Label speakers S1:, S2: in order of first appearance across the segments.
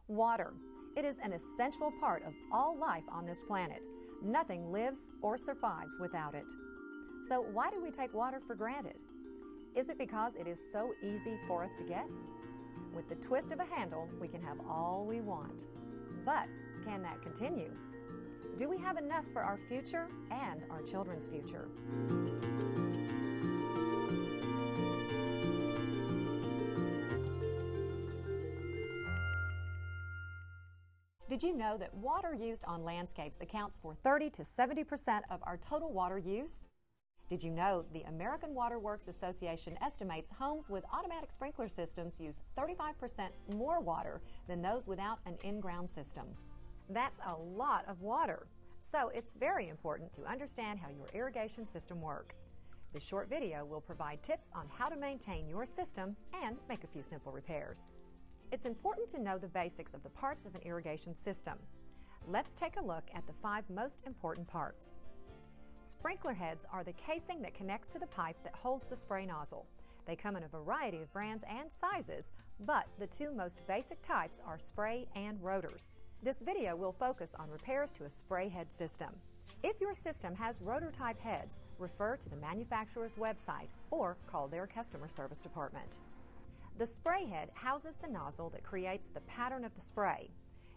S1: Water. It is an essential part of all life on this planet. Nothing lives or survives without it. So why do we take water for granted? Is it because it is so easy for us to get? With the twist of a handle, we can have all we want. But can that continue? Do we have enough for our future and our children's future? Did you know that water used on landscapes accounts for 30 to 70% of our total water use? Did you know the American Water Works Association estimates homes with automatic sprinkler systems use 35% more water than those without an in-ground system? That's a lot of water. So it's very important to understand how your irrigation system works. This short video will provide tips on how to maintain your system and make a few simple repairs. It's important to know the basics of the parts of an irrigation system. Let's take a look at the 5 most important parts. Sprinkler heads are the casing that connects to the pipe that holds the spray nozzle. They come in a variety of brands and sizes, but the 2 most basic types are spray and rotors. This video will focus on repairs to a spray head system. If your system has rotor-type heads, refer to the manufacturer's website or call their customer service department. The spray head houses the nozzle that creates the pattern of the spray.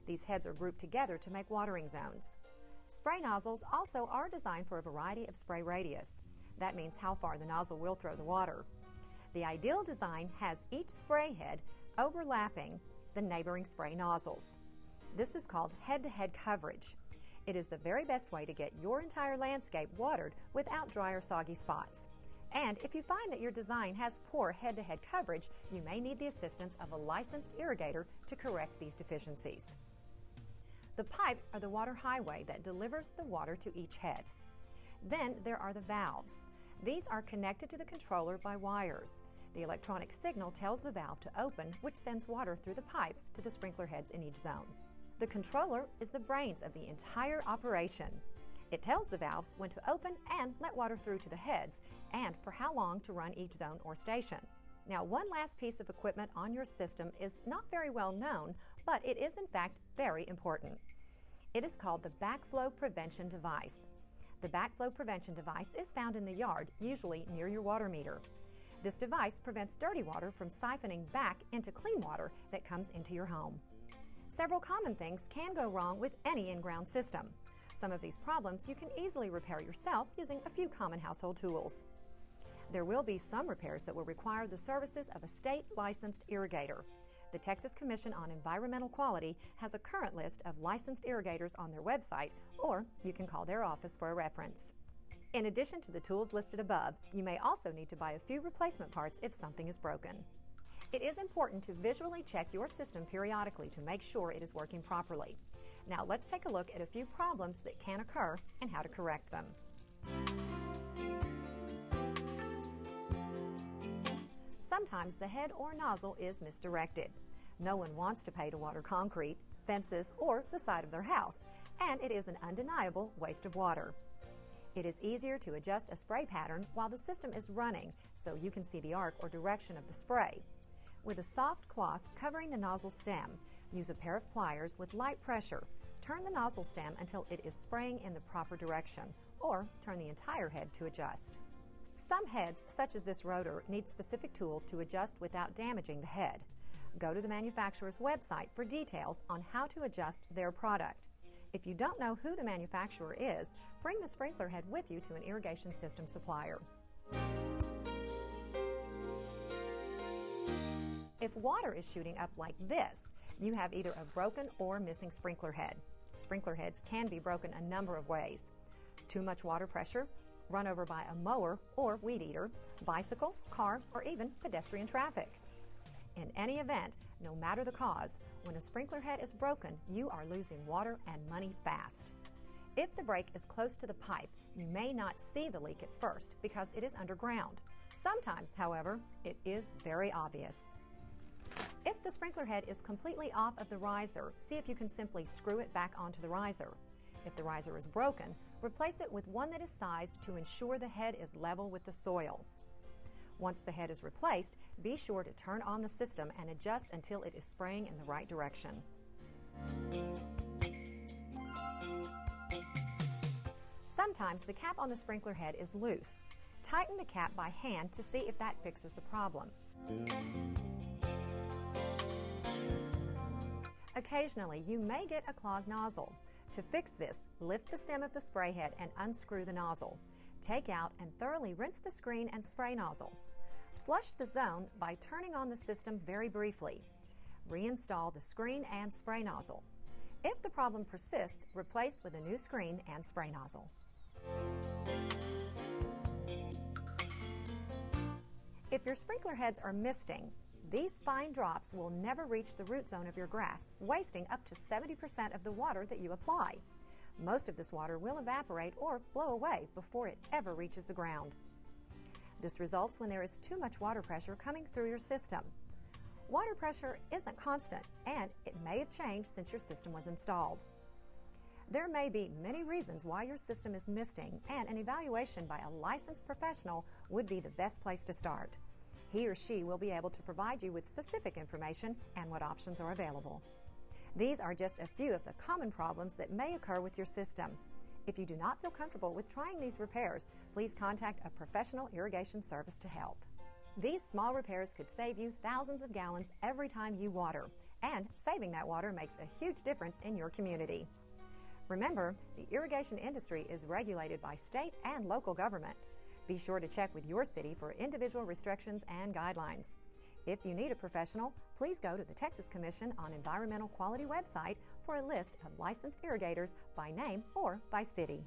S1: These heads are grouped together to make watering zones. Spray nozzles also are designed for a variety of spray radius. That means how far the nozzle will throw the water. The ideal design has each spray head overlapping the neighboring spray nozzles. This is called head-to-head coverage. It is the very best way to get your entire landscape watered without dry or soggy spots. And if you find that your design has poor head-to-head coverage, you may need the assistance of a licensed irrigator to correct these deficiencies. The pipes are the water highway that delivers the water to each head. Then there are the valves. These are connected to the controller by wires. The electronic signal tells the valve to open, which sends water through the pipes to the sprinkler heads in each zone. The controller is the brains of the entire operation. It tells the valves when to open and let water through to the heads, and for how long to run each zone or station. Now, one last piece of equipment on your system is not very well known, but it is in fact very important. It is called the backflow prevention device. The backflow prevention device is found in the yard, usually near your water meter. This device prevents dirty water from siphoning back into clean water that comes into your home. Several common things can go wrong with any in-ground system. Some of these problems you can easily repair yourself using a few common household tools. There will be some repairs that will require the services of a state-licensed irrigator. The Texas Commission on Environmental Quality has a current list of licensed irrigators on their website, or you can call their office for a reference. In addition to the tools listed above, you may also need to buy a few replacement parts if something is broken. It is important to visually check your system periodically to make sure it is working properly. Now let's take a look at a few problems that can occur and how to correct them. Sometimes the head or nozzle is misdirected. No one wants to pay to water concrete, fences, or the side of their house, and it is an undeniable waste of water. It is easier to adjust a spray pattern while the system is running so you can see the arc or direction of the spray. With a soft cloth covering the nozzle stem, use a pair of pliers with light pressure. Turn the nozzle stem until it is spraying in the proper direction, or turn the entire head to adjust. Some heads, such as this rotor, need specific tools to adjust without damaging the head. Go to the manufacturer's website for details on how to adjust their product. If you don't know who the manufacturer is, bring the sprinkler head with you to an irrigation system supplier. If water is shooting up like this, you have either a broken or missing sprinkler head. Sprinkler heads can be broken a number of ways. Too much water pressure, run over by a mower or weed eater, bicycle, car, or even pedestrian traffic. In any event, no matter the cause, when a sprinkler head is broken, you are losing water and money fast. If the break is close to the pipe, you may not see the leak at first because it is underground. Sometimes, however, it is very obvious. If the sprinkler head is completely off of the riser, see if you can simply screw it back onto the riser. If the riser is broken, replace it with one that is sized to ensure the head is level with the soil. Once the head is replaced, be sure to turn on the system and adjust until it is spraying in the right direction. Sometimes the cap on the sprinkler head is loose. Tighten the cap by hand to see if that fixes the problem. Occasionally, you may get a clogged nozzle. To fix this, lift the stem of the spray head and unscrew the nozzle. Take out and thoroughly rinse the screen and spray nozzle. Flush the zone by turning on the system very briefly. Reinstall the screen and spray nozzle. If the problem persists, replace with a new screen and spray nozzle. If your sprinkler heads are misting, these fine drops will never reach the root zone of your grass, wasting up to 70% of the water that you apply. Most of this water will evaporate or blow away before it ever reaches the ground. This results when there is too much water pressure coming through your system. Water pressure isn't constant, and it may have changed since your system was installed. There may be many reasons why your system is misting, and an evaluation by a licensed professional would be the best place to start. He or she will be able to provide you with specific information and what options are available. These are just a few of the common problems that may occur with your system. If you do not feel comfortable with trying these repairs, please contact a professional irrigation service to help. These small repairs could save you thousands of gallons every time you water, and saving that water makes a huge difference in your community. Remember, the irrigation industry is regulated by state and local government. Be sure to check with your city for individual restrictions and guidelines. If you need a professional, please go to the Texas Commission on Environmental Quality website for a list of licensed irrigators by name or by city.